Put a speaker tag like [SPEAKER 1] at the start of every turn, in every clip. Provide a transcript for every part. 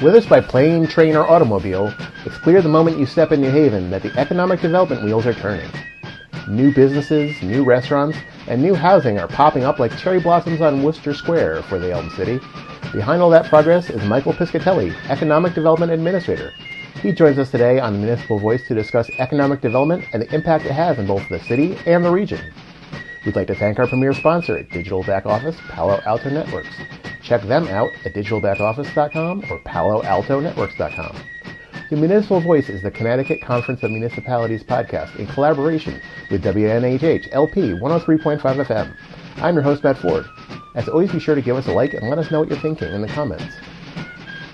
[SPEAKER 1] Whether it's by plane, train, or automobile, it's clear the moment you step in New Haven that the economic development wheels are turning. New businesses, new restaurants, and new housing are popping up like cherry blossoms on Wooster Square for the Elm City. Behind all that progress is Michael Piscitelli, Economic Development Administrator. He joins us today on the Municipal Voice to discuss economic development and the impact it has in both the city and the region. We'd like to thank our premier sponsor at Digital Back Office, Palo Alto Networks. Check them out at digitalbackoffice.com or paloaltonetworks.com. The Municipal Voice is the Connecticut Conference of Municipalities podcast in collaboration with WNHH LP 103.5 FM. I'm your host, Matt Ford. As always, be sure to give us a like and let us know what you're thinking in the comments.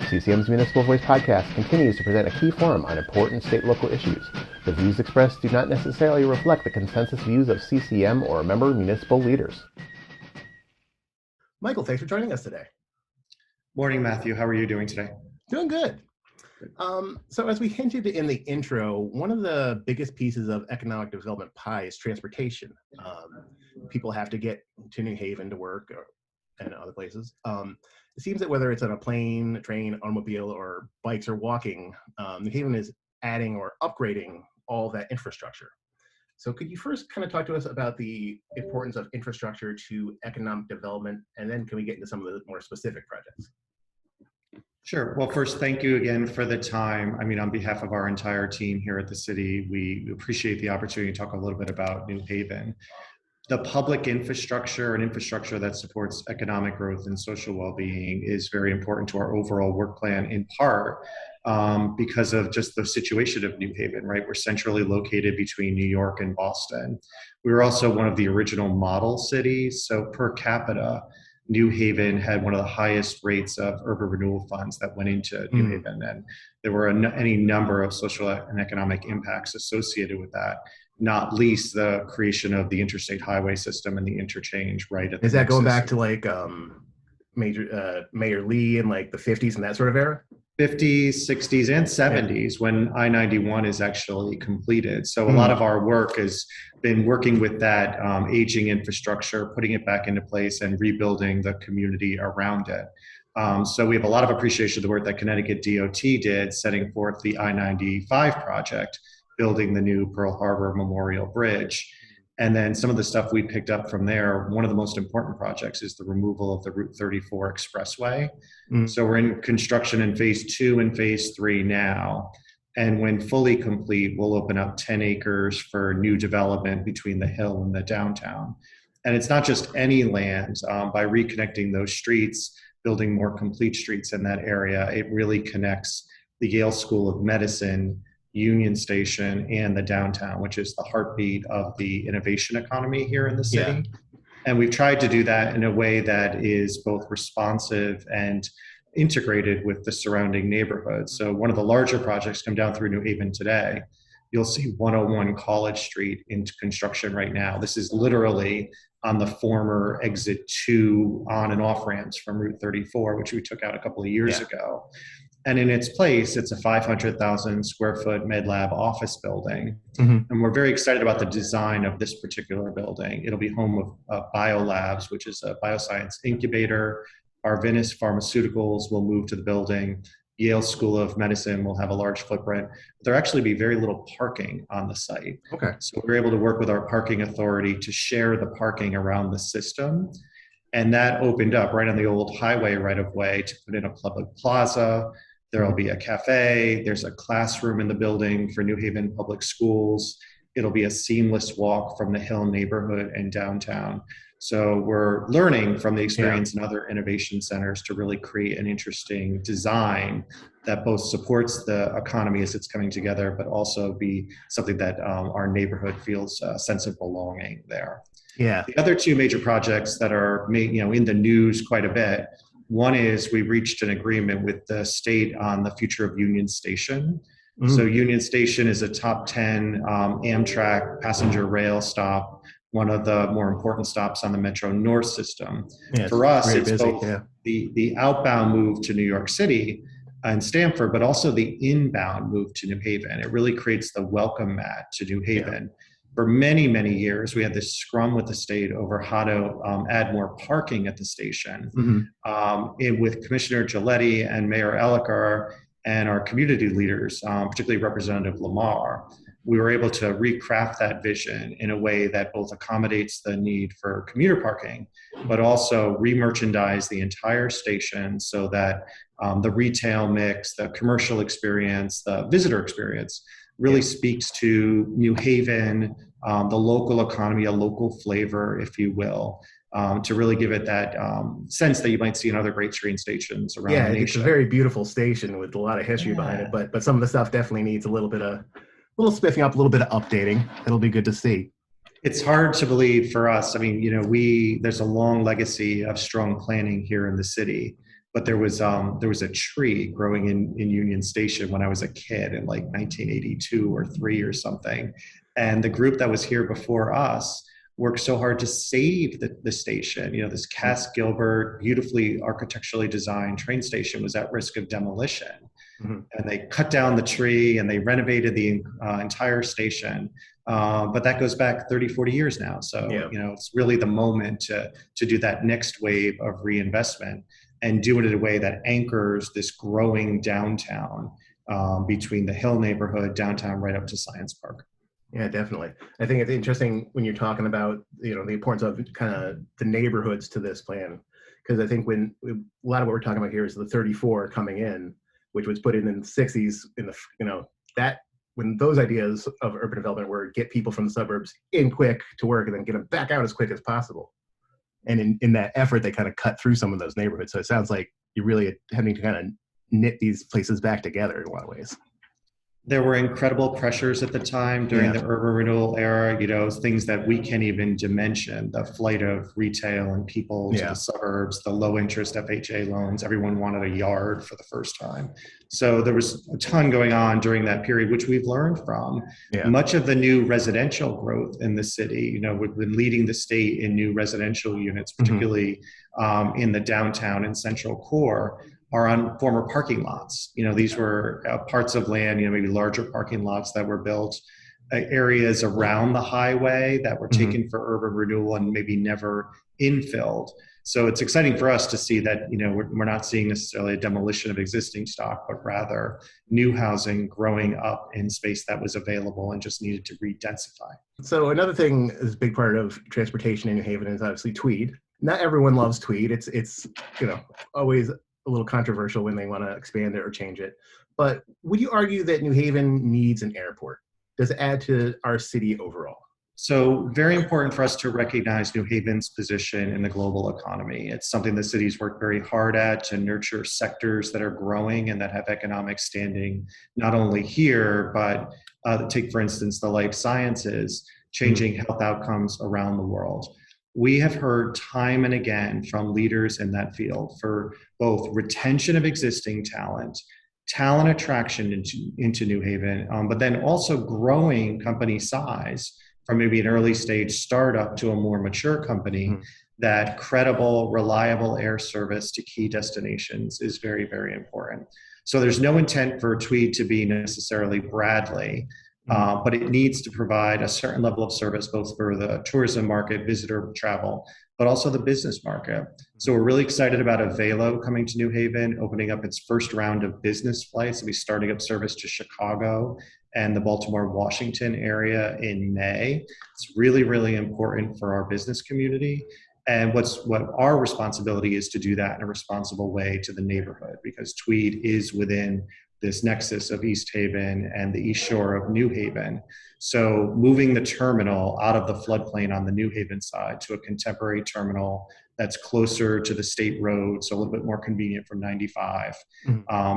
[SPEAKER 1] CCM's Municipal Voice podcast continues to present a key forum on important state-local issues. The views expressed do not necessarily reflect the consensus views of CCM or member municipal leaders. Michael, thanks for joining us today.
[SPEAKER 2] Morning, Matthew. How are you doing today?
[SPEAKER 1] Doing good. So as we hinted in the intro, one of the biggest pieces of economic development pie is transportation. People have to get to New Haven to work and other places. It seems that whether it's on a plane, train, automobile, or bikes or walking, New Haven is adding or upgrading all that infrastructure. So could you first kind of talk to us about the importance of infrastructure to economic development, and then can we get into some of the more specific projects?
[SPEAKER 2] Sure. Well, first, thank you again for the time. On behalf of our entire team here at the city, we appreciate the opportunity to talk a little bit about New Haven. The public infrastructure and infrastructure that supports economic growth and social well-being is very important to our overall work plan, in part because of just the situation of New Haven, right? We're centrally located between New York and Boston. We were also one of the original model cities, so per capita, New Haven had one of the highest rates of urban renewal funds that went into New Haven, and there were any number of social and economic impacts associated with that, not least the creation of the interstate highway system and the interchange right at the
[SPEAKER 1] Is that going back to like Mayor Lee in like the 50s and that sort of era?
[SPEAKER 2] 50s, 60s, and 70s when I-91 is actually completed. So a lot of our work has been working with that aging infrastructure, putting it back into place and rebuilding the community around it. So we have a lot of appreciation of the work that Connecticut DOT did, setting forth the I-95 project, building the new Pearl Harbor Memorial Bridge. And then some of the stuff we picked up from there, one of the most important projects is the removal of the Route 34 expressway. So we're in construction in phase 2 and phase 3 now. And when fully complete, we'll open up 10 acres for new development between the Hill and the downtown. And it's not just any land. By reconnecting those streets, building more complete streets in that area, it really connects the Yale School of Medicine, Union Station, and the downtown, which is the heartbeat of the innovation economy here in the city. Yeah. And we've tried to do that in a way that is both responsive and integrated with the surrounding neighborhoods. So one of the larger projects come down through New Haven today. You'll see 101 College Street into construction right now. This is literally on the former exit 2 on and off ramps from Route 34, which we took out a couple of years ago. And in its place, it's a 500,000 square foot MedLab office building. And we're very excited about the design of this particular building. It'll be home of BioLabs, which is a bioscience incubator. Arvinas Pharmaceuticals will move to the building. Yale School of Medicine will have a large footprint. There'll actually be very little parking on the site.
[SPEAKER 1] Okay.
[SPEAKER 2] So we're able to work with our parking authority to share the parking around the system. And that opened up right on the old highway right of way to put in a public plaza. There'll be a cafe. There's a classroom in the building for New Haven Public Schools. It'll be a seamless walk from the Hill neighborhood and downtown. So we're learning from the experience in other innovation centers to really create an interesting design that both supports the economy as it's coming together, but also be something that our neighborhood feels a sense of belonging there.
[SPEAKER 1] Yeah.
[SPEAKER 2] The other 2 major projects that are in the news quite a bit. One is we reached an agreement with the state on the future of Union Station. So Union Station is a top 10 Amtrak passenger rail stop, one of the more important stops on the Metro North system. For us, it's busy, both the outbound move to New York City and Stamford, but also the inbound move to New Haven. It really creates the welcome mat to New Haven. for many, many years, we had this scrum with the state over how to add more parking at the station. With Commissioner Giletti and Mayor Elicker and our community leaders, particularly Representative Lamar, we were able to recraft that vision in a way that both accommodates the need for commuter parking, but also re-merchandise the entire station so that the retail mix, the commercial experience, the visitor experience really speaks to New Haven, the local economy, a local flavor, if you will, to really give it that sense that you might see in other great train stations around the nation.
[SPEAKER 3] It's a very beautiful station with a lot of history behind it, but some of the stuff definitely needs a little spiffing up, a little bit of updating. It'll be good to see.
[SPEAKER 2] It's hard to believe for us. I mean, there's a long legacy of strong planning here in the city, but there was a tree growing in Union Station when I was a kid in like 1982 or 3 or something. And the group that was here before us worked so hard to save the station. This Cass Gilbert, beautifully architecturally designed train station was at risk of demolition. And they cut down the tree and they renovated the entire station. But that goes back 30, 40 years now. So, it's really the moment to do that next wave of reinvestment and do it in a way that anchors this growing downtown between the Hill neighborhood, downtown, right up to Science Park.
[SPEAKER 3] Yeah, definitely. I think it's interesting when you're talking about, the importance of kind of the neighborhoods to this plan. Because I think a lot of what we're talking about here is the 34 coming in, which was put in the 60s when those ideas of urban development were get people from the suburbs in quick to work and then get them back out as quick as possible. And in that effort, they kind of cut through some of those neighborhoods. So it sounds like you're really having to kind of knit these places back together in a lot of ways.
[SPEAKER 2] There were incredible pressures at the time during the urban renewal era, things that we can't even dimension, the flight of retail and people to the suburbs, the low interest FHA loans, everyone wanted a yard for the first time. So there was a ton going on during that period, which we've learned from. Much of the new residential growth in the city, we've been leading the state in new residential units, particularly in the downtown and central core, are on former parking lots. These were parts of land, maybe larger parking lots that were built, areas around the highway that were taken for urban renewal and maybe never infilled. So it's exciting for us to see that, we're not seeing necessarily a demolition of existing stock, but rather new housing growing up in space that was available and just needed to re-densify.
[SPEAKER 3] So another thing is a big part of transportation in New Haven is obviously Tweed. Not everyone loves Tweed. It's always a little controversial when they want to expand it or change it. But would you argue that New Haven needs an airport? Does it add to our city overall?
[SPEAKER 2] So very important for us to recognize New Haven's position in the global economy. It's something the city's worked very hard at to nurture sectors that are growing and that have economic standing, not only here, but take, for instance, the life sciences, changing health outcomes around the world. We have heard time and again from leaders in that field for both retention of existing talent attraction into New Haven, but then also growing company size from maybe an early stage startup to a more mature company, that credible, reliable air service to key destinations is very, very important. So there's no intent for Tweed to be necessarily Bradley, but it needs to provide a certain level of service both for the tourism market, visitor travel, but also the business market. So we're really excited about Avelo coming to New Haven, opening up its first round of business flights. It'll be starting up service to Chicago and the Baltimore-Washington area in May. It's really, really important for our business community. And what our responsibility is to do that in a responsible way to the neighborhood, because Tweed is within this nexus of East Haven and the East Shore of New Haven. So moving the terminal out of the floodplain on the New Haven side to a contemporary terminal that's closer to the state road, so a little bit more convenient from 95,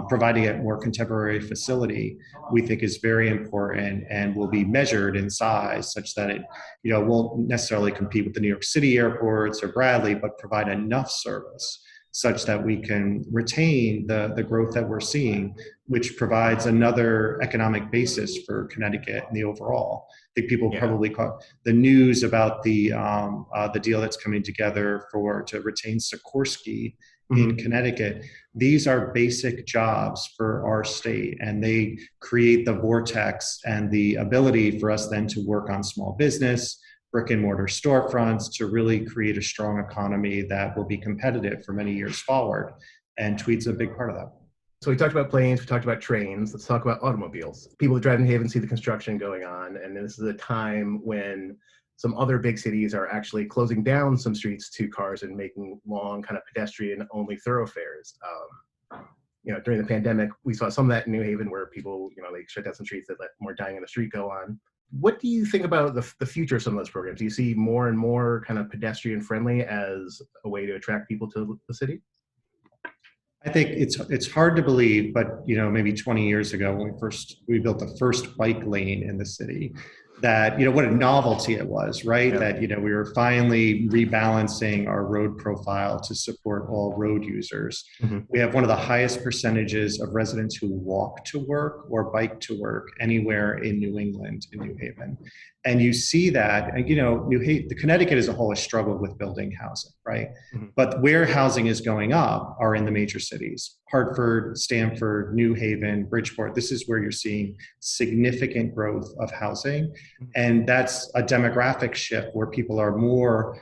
[SPEAKER 2] providing a more contemporary facility, we think is very important and will be measured in size such that it won't necessarily compete with the New York City airports or Bradley, but provide enough service such that we can retain the growth that we're seeing, which provides another economic basis for Connecticut and the overall. I think people probably caught the news about the deal that's coming together to retain Sikorsky in Connecticut. These are basic jobs for our state, and they create the vortex and the ability for us then to work on small business, brick and mortar storefronts, to really create a strong economy that will be competitive for many years forward. And Tweed's a big part of that.
[SPEAKER 3] So we talked about planes, we talked about trains. Let's talk about automobiles. People that drive in Haven see the construction going on, and this is a time when some other big cities are actually closing down some streets to cars and making long kind of pedestrian-only thoroughfares. During the pandemic, we saw some of that in New Haven where people, they shut down some streets that let more dying in the street go on. What do you think about the future of some of those programs? Do you see more and more kind of pedestrian-friendly as a way to attract people to the city?
[SPEAKER 2] I think it's hard to believe, but maybe 20 years ago when we built the first bike lane in the city, that what a novelty it was, right?
[SPEAKER 3] Yeah.
[SPEAKER 2] That we were finally rebalancing our road profile to support all road users. We have one of the highest percentages of residents who walk to work or bike to work anywhere in New England, in New Haven. And you see that, and the Connecticut as a whole has struggled with building housing, right? But where housing is going up are in the major cities: Hartford, Stamford, New Haven, Bridgeport. This is where you're seeing significant growth of housing. And that's a demographic shift where people are more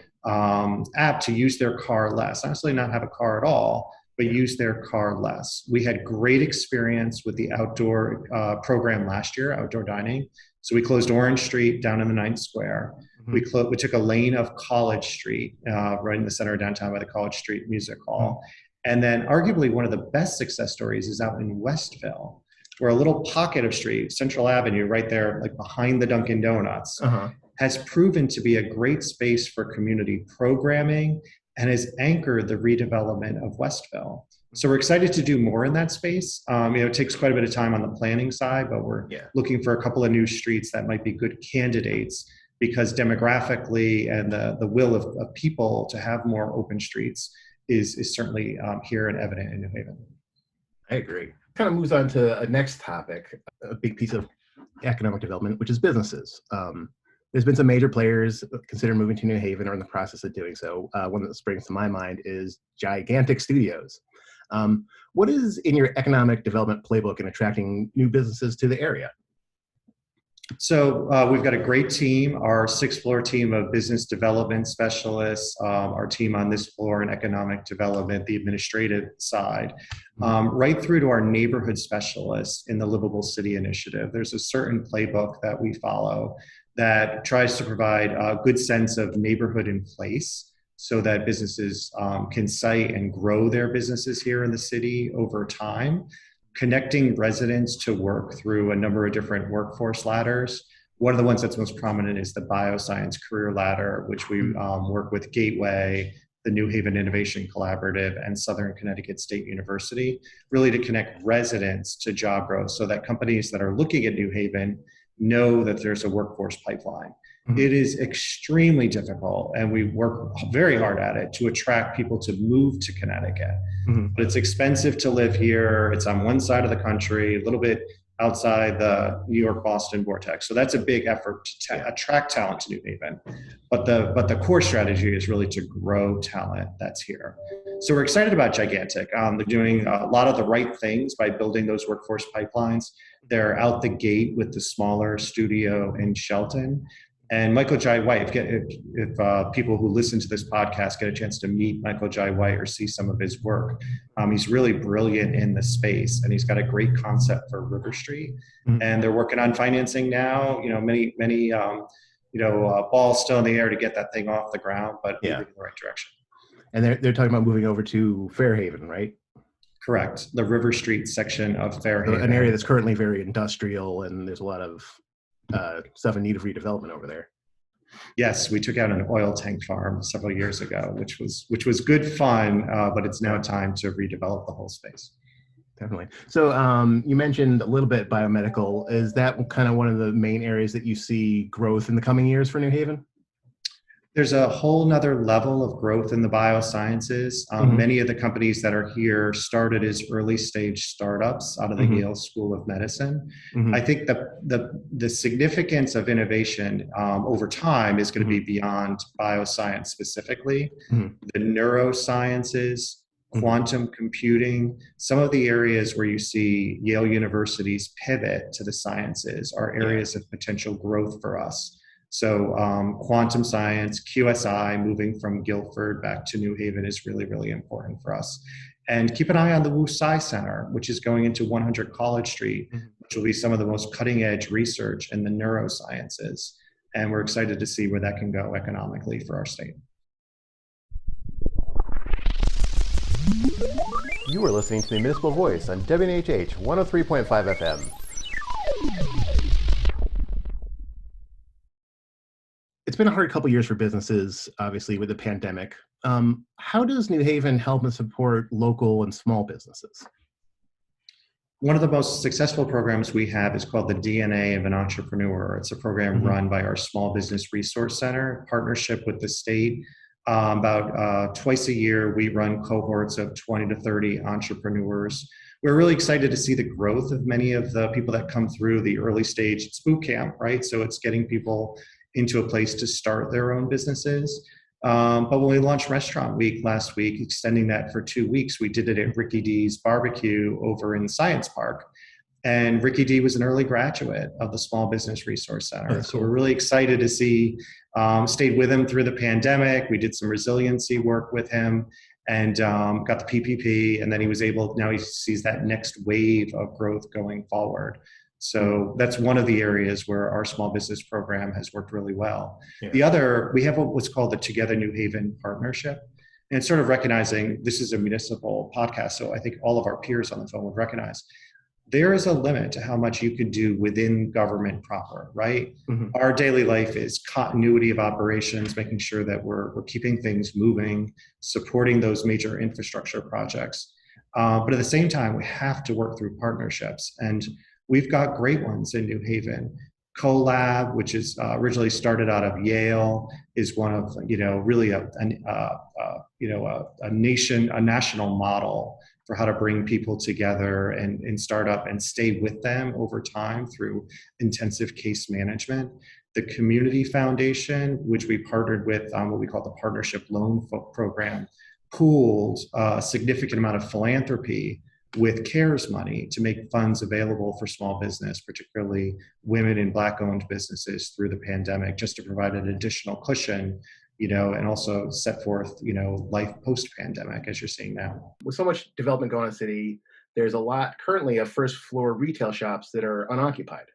[SPEAKER 2] apt to use their car less, honestly not have a car at all, but use their car less. We had great experience with the outdoor program last year, outdoor dining. So we closed Orange Street down in the 9th Square. We took a lane of College Street, right in the center of downtown by the College Street Music Hall. And then arguably one of the best success stories is out in Westville, where a little pocket of street, Central Avenue, right there, like behind the Dunkin' Donuts, has proven to be a great space for community programming and has anchored the redevelopment of Westville. So we're excited to do more in that space. It takes quite a bit of time on the planning side, but we're looking for a couple of new streets that might be good candidates, because demographically and the will of people to have more open streets is certainly here and evident in New Haven.
[SPEAKER 3] I agree. Kind of moves on to a next topic, a big piece of economic development, which is businesses. There's been some major players consider moving to New Haven or in the process of doing so. One that springs to my mind is Gigantic Studios. What is in your economic development playbook in attracting new businesses to the area?
[SPEAKER 2] So we've got a great team, our 6th floor team of business development specialists, our team on this floor in economic development, the administrative side, right through to our neighborhood specialists in the Livable City Initiative. There's a certain playbook that we follow that tries to provide a good sense of neighborhood in place so that businesses can site and grow their businesses here in the city over time. Connecting residents to work through a number of different workforce ladders. One of the ones that's most prominent is the bioscience career ladder, which we work with Gateway, the New Haven Innovation Collaborative, and Southern Connecticut State University, really to connect residents to job growth so that companies that are looking at New Haven know that there's a workforce pipeline. It is extremely difficult, and we work very hard at it, to attract people to move to Connecticut. But it's expensive to live here. It's on one side of the country, a little bit outside the New York-Boston vortex. So that's a big effort to attract talent to New Haven. But the core strategy is really to grow talent that's here. So we're excited about Gigantic. They're doing a lot of the right things by building those workforce pipelines. They're out the gate with the smaller studio in Shelton. And Michael Jai White, if people who listen to this podcast get a chance to meet Michael Jai White or see some of his work, he's really brilliant in the space, and he's got a great concept for River Street. And they're working on financing now. Many balls still in the air to get that thing off the ground, but moving in the right direction. And
[SPEAKER 3] they're talking about moving over to Fairhaven, right?
[SPEAKER 2] Correct. The River Street section of Fairhaven,
[SPEAKER 3] an area that's currently very industrial, and there's a lot of stuff in need of redevelopment over there.
[SPEAKER 2] Yes, we took out an oil tank farm several years ago, which was good fun, but it's now time to redevelop the whole space.
[SPEAKER 3] Definitely. So you mentioned a little bit biomedical. Is that kind of one of the main areas that you see growth in the coming years for New Haven?
[SPEAKER 2] There's a whole nother level of growth in the biosciences. Many of the companies that are here started as early stage startups out of the Yale School of Medicine. I think the significance of innovation over time is going to be beyond bioscience specifically. The neurosciences, quantum computing, some of the areas where you see Yale University's pivot to the sciences are areas of potential growth for us. So quantum science, QSI, moving from Guilford back to New Haven is really, really important for us. And keep an eye on the Wooster Center, which is going into 100 College Street, which will be some of the most cutting edge research in the neurosciences. And we're excited to see where that can go economically for our state.
[SPEAKER 1] You are listening to the Municipal Voice on WNHH 103.5 FM.
[SPEAKER 3] It's been a hard couple years for businesses, obviously, with the pandemic. How does New Haven help and support local and small businesses?
[SPEAKER 2] One of the most successful programs we have is called the DNA of an Entrepreneur. It's a program run by our Small Business Resource Center, partnership with the state. About twice a year, we run cohorts of 20 to 30 entrepreneurs. We're really excited to see the growth of many of the people that come through the early stage. It's boot camp, right? So it's getting people into a place to start their own businesses. But when we launched Restaurant Week last week, extending that for 2 weeks, we did it at Ricky D's Barbecue over in Science Park. And Ricky D was an early graduate of the Small Business Resource Center.
[SPEAKER 3] That's
[SPEAKER 2] so
[SPEAKER 3] cool.
[SPEAKER 2] We're really excited to see, stayed with him through the pandemic. We did some resiliency work with him and got the PPP. And then he was able, now he sees that next wave of growth going forward. So that's one of the areas where our small business program has worked really well.
[SPEAKER 3] Yeah.
[SPEAKER 2] The other, we have what's called the Together New Haven Partnership. And it's sort of recognizing this is a municipal podcast. So I think all of our peers on the phone would recognize there is a limit to how much you can do within government proper, right? Our daily life is continuity of operations, making sure that we're keeping things moving, supporting those major infrastructure projects. But at the same time, we have to work through partnerships. And we've got great ones in New Haven. CoLab, which is originally started out of Yale, is one of really a national model for how to bring people together and start up and stay with them over time through intensive case management. The Community Foundation, which we partnered with what we call the Partnership Loan Program, pooled a significant amount of philanthropy with CARES money to make funds available for small business, particularly women and Black-owned businesses through the pandemic, just to provide an additional cushion, and also set forth, life post-pandemic, as you're seeing now.
[SPEAKER 3] With so much development going on in the city, there's a lot currently of first floor retail shops that are unoccupied.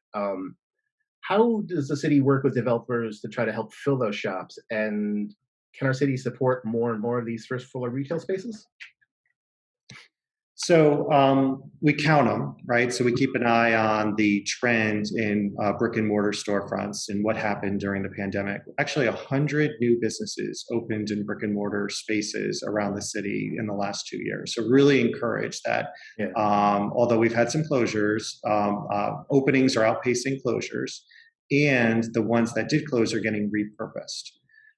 [SPEAKER 3] How does the city work with developers to try to help fill those shops? And can our city support more and more of these first floor retail spaces?
[SPEAKER 2] So we count them, right? So we keep an eye on the trend in brick and mortar storefronts and what happened during the pandemic. Actually, 100 new businesses opened in brick and mortar spaces around the city in the last 2 years. So really encouraged that, although we've had some closures, openings are outpacing closures, and the ones that did close are getting repurposed.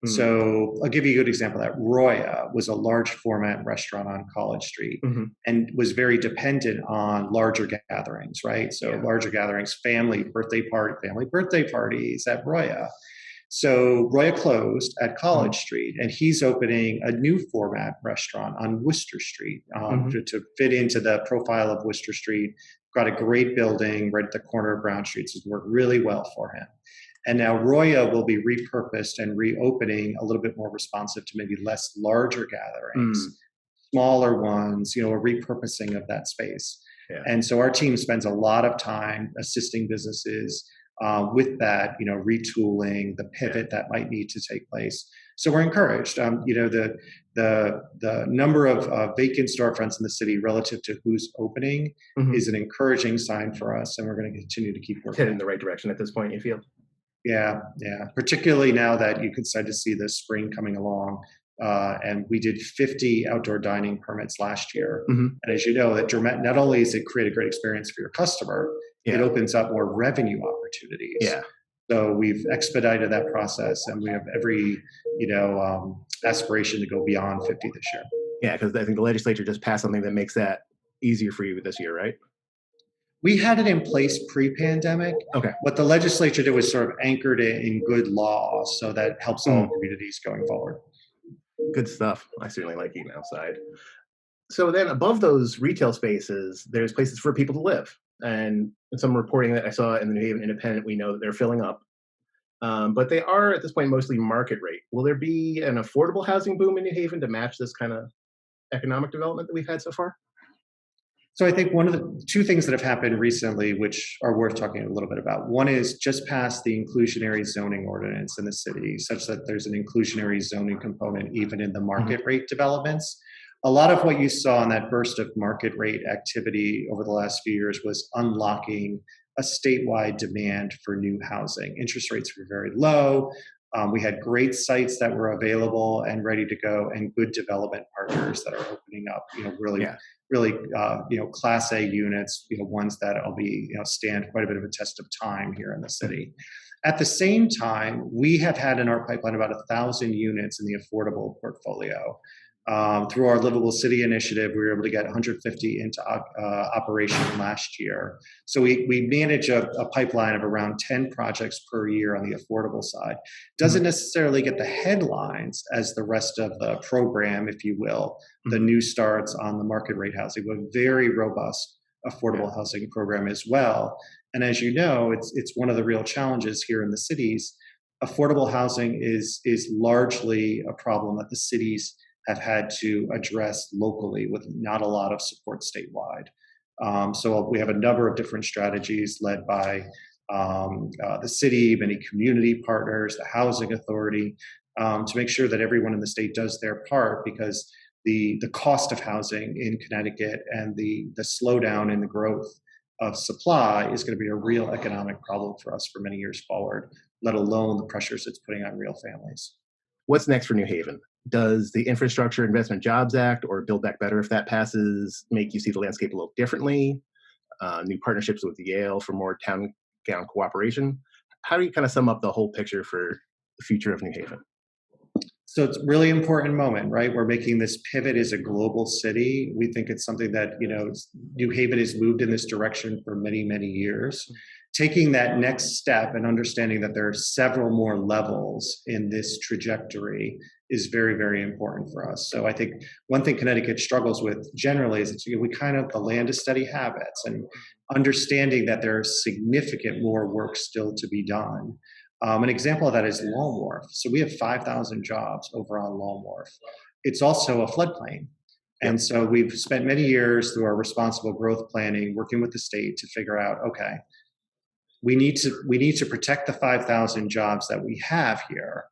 [SPEAKER 2] So I'll give you a good example of that. Roya was a large format restaurant on College Street and was very dependent on larger gatherings, right? So larger gatherings, family birthday parties at Roya. So Roya closed at College Street, and he's opening a new format restaurant on Wooster Street to fit into the profile of Wooster Street. Got a great building right at the corner of Brown Street, so it's worked really well for him. And now Roya will be repurposed and reopening a little bit more responsive to maybe less larger gatherings, smaller ones, a repurposing of that space. Yeah. And so our team spends a lot of time assisting businesses with that, retooling, the pivot that might need to take place. So we're encouraged. The number of vacant storefronts in the city relative to who's opening is an encouraging sign for us, and we're going to continue to keep working.
[SPEAKER 3] It's headed in the right direction at this point, you feel?
[SPEAKER 2] Yeah. Particularly now that you can start to see the spring coming along. And we did 50 outdoor dining permits last year. And as you know, that not only does it create a great experience for your customer, it opens up more revenue opportunities. So we've expedited that process, and we have every, aspiration to go beyond 50 this year.
[SPEAKER 3] Yeah, because I think the legislature just passed something that makes that easier for you this year, right?
[SPEAKER 2] We had it in place pre-pandemic.
[SPEAKER 3] Okay.
[SPEAKER 2] What the legislature did was sort of anchored it in good law, so that helps all communities going forward.
[SPEAKER 3] Good stuff. I certainly like eating outside. So then above those retail spaces, there's places for people to live. And in some reporting that I saw in the New Haven Independent, we know that they're filling up. But they are at this point mostly market rate. Will there be an affordable housing boom in New Haven to match this kind of economic development that we've had so far?
[SPEAKER 2] So I think one of the two things that have happened recently, which are worth talking a little bit about, one is just passed the inclusionary zoning ordinance in the city, such that there's an inclusionary zoning component even in the market rate developments. A lot of what you saw in that burst of market rate activity over the last few years was unlocking a statewide demand for new housing. Interest rates were very low. We had great sites that were available and ready to go, and good development partners that are opening up, really, Class A units, ones that will be, stand quite a bit of a test of time here in the city. At the same time, we have had in our pipeline about 1,000 units in the affordable portfolio. Through our Livable City initiative, we were able to get 150 into operation last year. So we manage a pipeline of around 10 projects per year on the affordable side. Doesn't necessarily get the headlines as the rest of the program, if you will, the new starts on the market rate housing, but a very robust affordable housing program as well. And as you know, it's one of the real challenges here in the cities. Affordable housing is largely a problem that the cities have had to address locally with not a lot of support statewide. So we have a number of different strategies led by the city, many community partners, the housing authority, to make sure that everyone in the state does their part, because the cost of housing in Connecticut and the slowdown in the growth of supply is going to be a real economic problem for us for many years forward, let alone the pressures it's putting on real families.
[SPEAKER 3] What's next for New Haven? Does the Infrastructure Investment Jobs Act or Build Back Better, if that passes, make you see the landscape a little differently? New partnerships with Yale for more town-gown cooperation? How do you kind of sum up the whole picture for the future of New Haven?
[SPEAKER 2] So it's a really important moment, right? We're making this pivot as a global city. We think it's something that, New Haven has moved in this direction for many, many years. Taking that next step and understanding that there are several more levels in this trajectory is very, very important for us. So I think one thing Connecticut struggles with generally is the land of steady habits, and understanding that there's significant more work still to be done. An example of that is Long Wharf. So we have 5,000 jobs over on Long Wharf. It's also a floodplain. And so we've spent many years through our responsible growth planning, working with the state to figure out, okay, we need to protect the 5,000 jobs that we have here.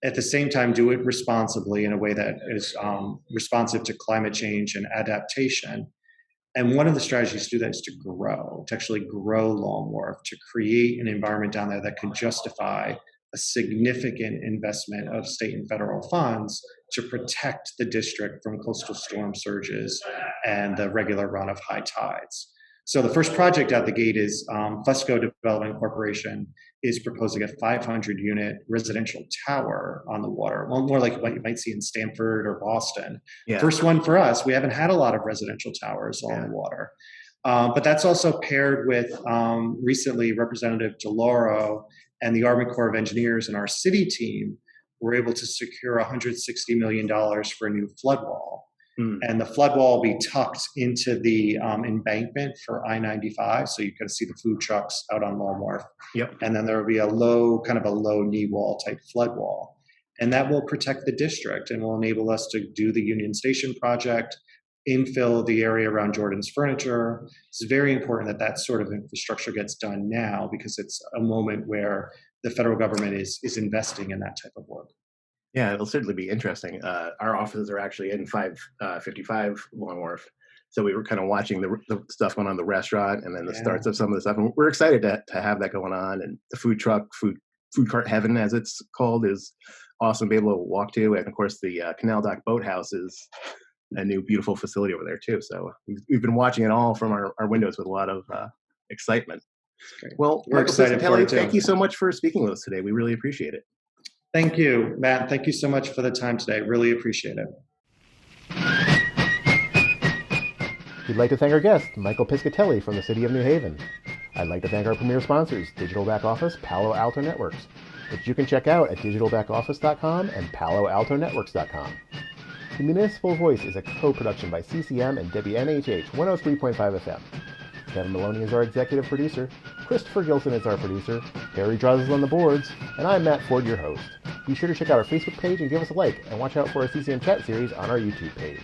[SPEAKER 2] At the same time, do it responsibly in a way that is responsive to climate change and adaptation. And one of the strategies to do that is to actually grow Long Wharf, to create an environment down there that can justify a significant investment of state and federal funds to protect the district from coastal storm surges and the regular run of high tides. So the first project out the gate is Fusco Development Corporation is proposing a 500-unit residential tower on the water, well, more like what you might see in Stamford or Boston. Yeah. First one for us. We haven't had a lot of residential towers on the water. But that's also paired with recently Representative DeLauro and the Army Corps of Engineers and our city team were able to secure $160 million for a new flood wall. And the flood wall will be tucked into the embankment for I-95. So you can see the food trucks out on Long Wharf. Yep. And then there will be a low knee wall type flood wall. And that will protect the district and will enable us to do the Union Station project, infill the area around Jordan's Furniture. It's very important that sort of infrastructure gets done now, because it's a moment where the federal government is investing in that type of work.
[SPEAKER 3] Yeah, it'll certainly be interesting. Our offices are actually in 555 Long Wharf. So we were kind of watching the stuff going on, the restaurant, and then the starts of some of the stuff. And we're excited to have that going on. And the food cart heaven, as it's called, is awesome to be able to walk to. And of course, the Canal Dock Boathouse is a new beautiful facility over there too. So we've been watching it all from our windows with a lot of excitement.
[SPEAKER 2] Great.
[SPEAKER 3] Well,
[SPEAKER 2] We're
[SPEAKER 3] Michael
[SPEAKER 2] excited for
[SPEAKER 3] Piscitelli,
[SPEAKER 2] it too.
[SPEAKER 3] thank you so much for speaking with us today. We really appreciate it.
[SPEAKER 2] Thank you, Matt. Thank you so much for the time today. Really appreciate it.
[SPEAKER 1] We'd like to thank our guest, Michael Piscitelli from the City of New Haven. I'd like to thank our premier sponsors, Digital Back Office, Palo Alto Networks, which you can check out at digitalbackoffice.com and paloaltonetworks.com. The Municipal Voice is a co-production by CCM and WNHH 103.5 FM. Kevin Maloney is our executive producer, Christopher Gilson is our producer, Harry Draws is on the boards, and I'm Matt Ford, your host. Be sure to check out our Facebook page and give us a like, and watch out for our CCM chat series on our YouTube page.